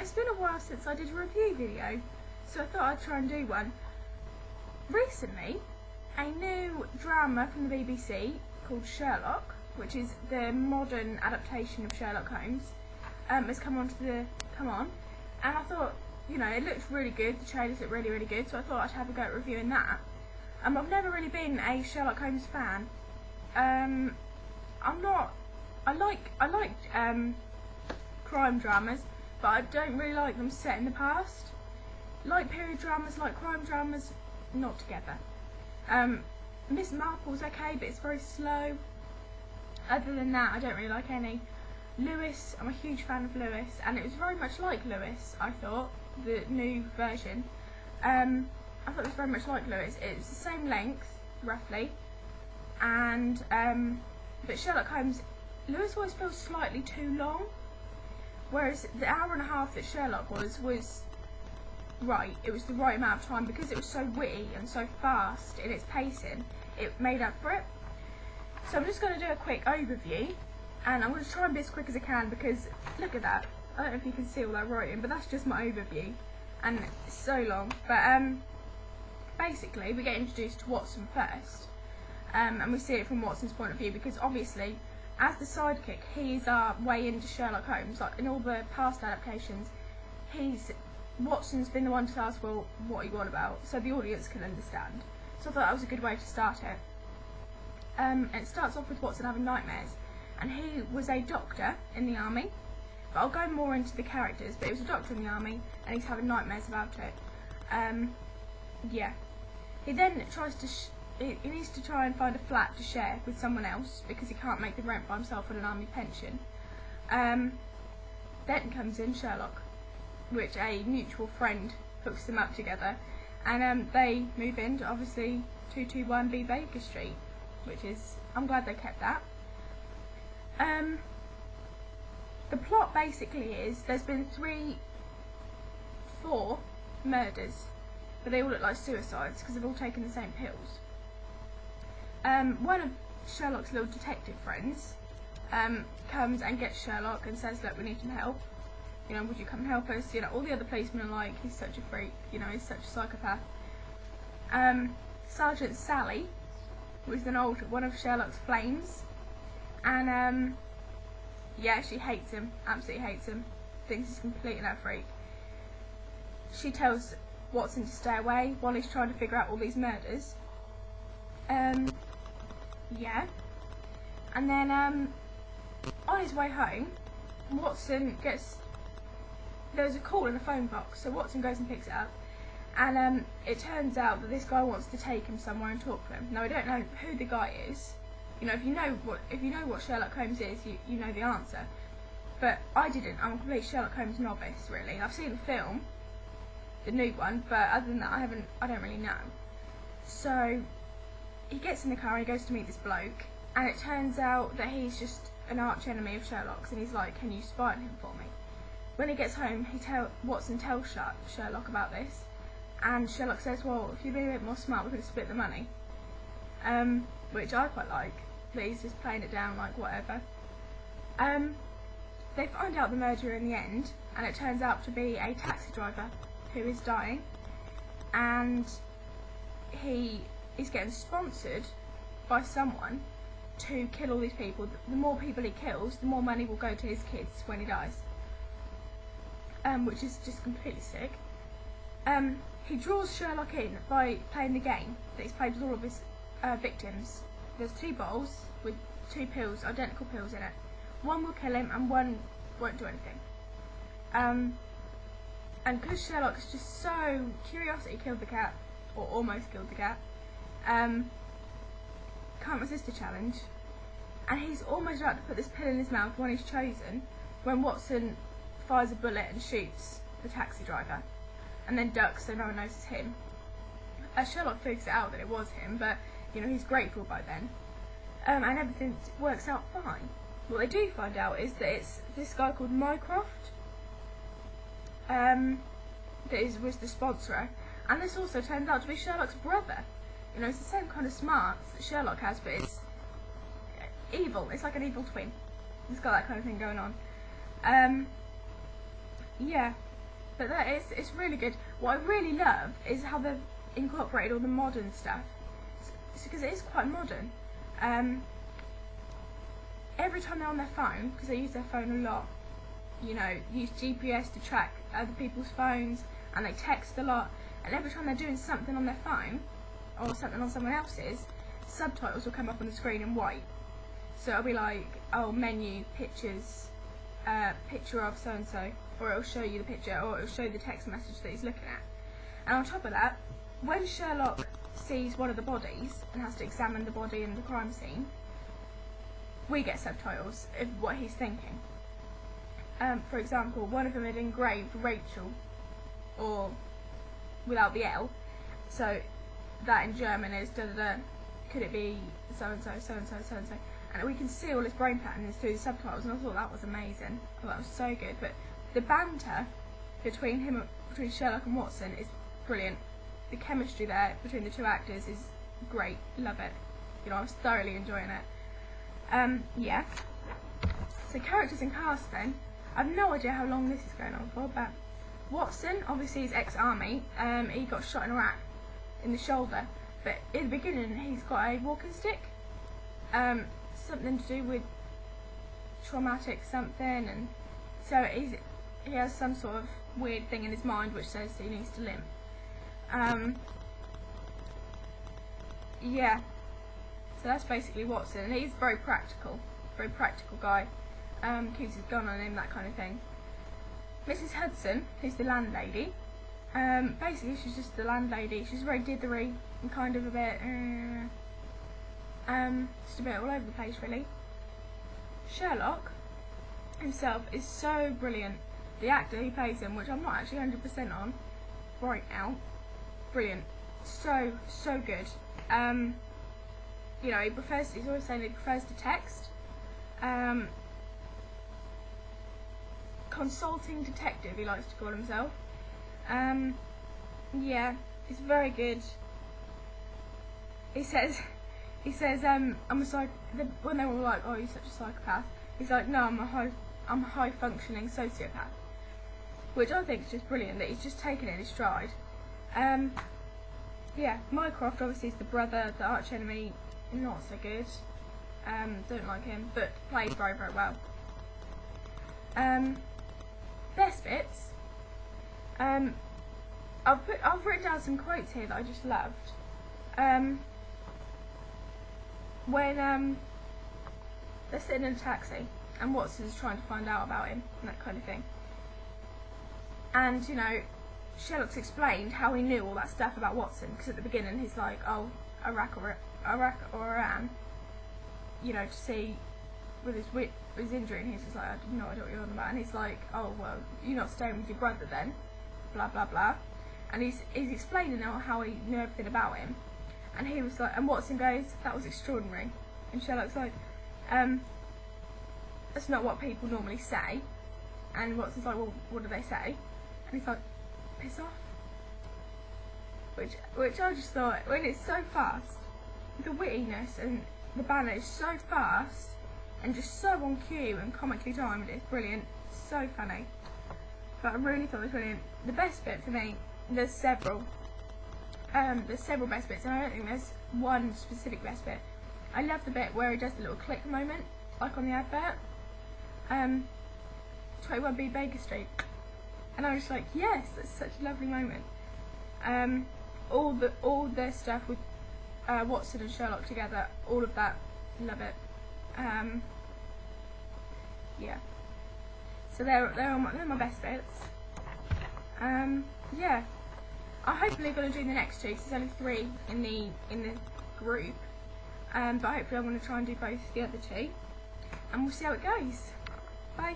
it's been a while since I did a review video, so I thought I'd try and do one. Recently, a new drama from the BBC called Sherlock, which is the modern adaptation of Sherlock Holmes, has come on, and I thought, you know, it looked really good, the trailers looked really, really good, so I thought I'd have a go at reviewing that. I've never really been a Sherlock Holmes fan. I like crime dramas, but I don't really like them set in the past. Like period dramas, like crime dramas, not together. Miss Marple's okay, but it's very slow. Other than that, I don't really like any. Lewis, I'm a huge fan of Lewis, and it was very much like Lewis, I thought, the new version. I thought it was very much like Lewis. It was the same length, roughly, and but Sherlock Holmes, Lewis always feels slightly too long, whereas the hour and a half that Sherlock was right. It was the right amount of time because it was so witty and so fast in its pacing. It made up for it. So I'm just going to do a quick overview, and I'm going to try and be as quick as I can because look at that. I don't know if you can see all that writing, but that's just my overview, and it's so long. But basically, we get introduced to Watson first, and we see it from Watson's point of view because obviously, as the sidekick, he is our way into Sherlock Holmes. Like in all the past adaptations, Watson's been the one to ask, well, what are you on about, so the audience can understand. So I thought that was a good way to start it. It starts off with Watson having nightmares, and he was a doctor in the army, but I'll go more into the characters, but he was a doctor in the army, and he's having nightmares about it. Yeah. He then tries to, he needs to try and find a flat to share with someone else, because he can't make the rent by himself on an army pension. Then comes in Sherlock, which a mutual friend hooks them up together, and they move into obviously 221B Baker Street, which is, I'm glad they kept that. The plot basically is there's been 4 murders, but they all look like suicides because they've all taken the same pills. One of Sherlock's little detective friends comes and gets Sherlock and says, look, we need some help. You know, would you come and help us? You know, all the other policemen are like, he's such a freak, you know, he's such a psychopath. Sergeant Sally was one of Sherlock's flames, and yeah, she hates him, absolutely hates him, thinks he's complete and utter freak. She tells Watson to stay away while he's trying to figure out all these murders. Yeah, and then on his way home, Watson there's a call in the phone box, so Watson goes and picks it up, and it turns out that this guy wants to take him somewhere and talk to him. Now, I don't know who the guy is. You know, if you know what Sherlock Holmes is, you know the answer. But I didn't. I'm a complete Sherlock Holmes novice, really. I've seen the film, the new one, but other than that, I don't really know. So he gets in the car and he goes to meet this bloke, and it turns out that he's just an arch enemy of Sherlock's, and he's like, "Can you spy on him for me?" When he gets home, Watson tells Sherlock about this, and Sherlock says, well, if you'd be a bit more smart, we could split the money. Which I quite like, that he's just playing it down like whatever. They find out the murderer in the end, and it turns out to be a taxi driver who is dying, and he is getting sponsored by someone to kill all these people. The more people he kills, the more money will go to his kids when he dies. Which is just completely sick. He draws Sherlock in by playing the game that he's played with all of his victims. There's 2 bottles with 2 pills, identical pills in it. One will kill him and one won't do anything. And because Sherlock is just so curiosity killed the cat, or almost killed the cat, can't resist a challenge, and he's almost about to put this pill in his mouth when he's chosen, when Watson fires a bullet and shoots the taxi driver, and then ducks so no one knows it's him. Sherlock figures out that it was him, but you know, he's grateful by then, and everything works out fine. What they do find out is that it's this guy called Mycroft that was the sponsorer, and this also turns out to be Sherlock's brother. You know, it's the same kind of smarts that Sherlock has, but it's evil. It's like an evil twin. It's got that kind of thing going on. Yeah, But it's really good. What I really love is how they've incorporated all the modern stuff, because it is quite modern. Every time they're on their phone, because they use their phone a lot, you know, use GPS to track other people's phones, and they text a lot, and every time they're doing something on their phone, or something on someone else's, subtitles will come up on the screen in white. So it'll be like, oh, menu, pictures, picture of so-and-so, or it'll show you the picture, or it'll show the text message that he's looking at. And on top of that, when Sherlock sees one of the bodies, and has to examine the body in the crime scene, we get subtitles of what he's thinking. For example, one of them had engraved Rachel, or without the L, so that in German is da-da-da, could it be so-and-so, so-and-so, so-and-so, and we can see all his brain patterns through the subtitles, and I thought that was amazing. I thought that was so good. But the banter between Sherlock and Watson is brilliant. The chemistry there between the two actors is great. Love it. You know, I was thoroughly enjoying it. Yeah. So characters and cast then. I've no idea how long this is going on for, but Watson, obviously, is ex-army. He got shot in Iraq in the shoulder, but in the beginning he's got a walking stick. Something to do with traumatic something, and so he has some sort of weird thing in his mind which says he needs to limp. Yeah. So that's basically Watson, and he's very practical guy. Keeps his gun on him, that kind of thing. Mrs. Hudson, who's the landlady, basically she's just the landlady. She's very dithery and kind of a bit, just a bit all over the place, really. Sherlock himself is so brilliant. The actor who plays him, which I'm not actually 100% on right now, brilliant, so good. You know, he's always saying he prefers to text. Consulting detective, he likes to call himself. Yeah, he's very good. He says, I'm a when they were like, oh, you're such a psychopath, he's like, no, I'm a high functioning sociopath, which I think is just brilliant, that he's just taken it in his stride. Yeah, Mycroft obviously is the brother, the arch enemy, not so good. Don't like him, but plays very well. Best bits. I've written down some quotes here that I just loved. When they're sitting in a taxi and Watson's trying to find out about him and that kind of thing, and you know, Sherlock's explained how he knew all that stuff about Watson, because at the beginning he's like, oh, Iraq or Iran, you know, to see with his injury, and he's just like, I have no idea what you're on about, and he's like, oh, well, you're not staying with your brother then, blah blah blah, and he's explaining now how he knew everything about him, and he was like, and Watson goes, that was extraordinary, and Sherlock's like, that's not what people normally say, and Watson's like, well, what do they say? And he's like, piss off, which I just thought, when it's so fast, the wittiness and the banter is so fast and just so on cue and comically timed, it's brilliant, so funny. But I really thought it was brilliant. The best bit for me, there's several best bits, and I don't think there's one specific best bit. I love the bit where he does the little click moment, like on the advert, 21B Baker Street, and I was like, yes, that's such a lovely moment. All their stuff with Watson and Sherlock together, all of that, love it. Yeah. So they're my best bits. Yeah. I'm hopefully going to do the next two, because there's only 3 in the group. But hopefully I'm going to try and do both the other 2, and we'll see how it goes. Bye.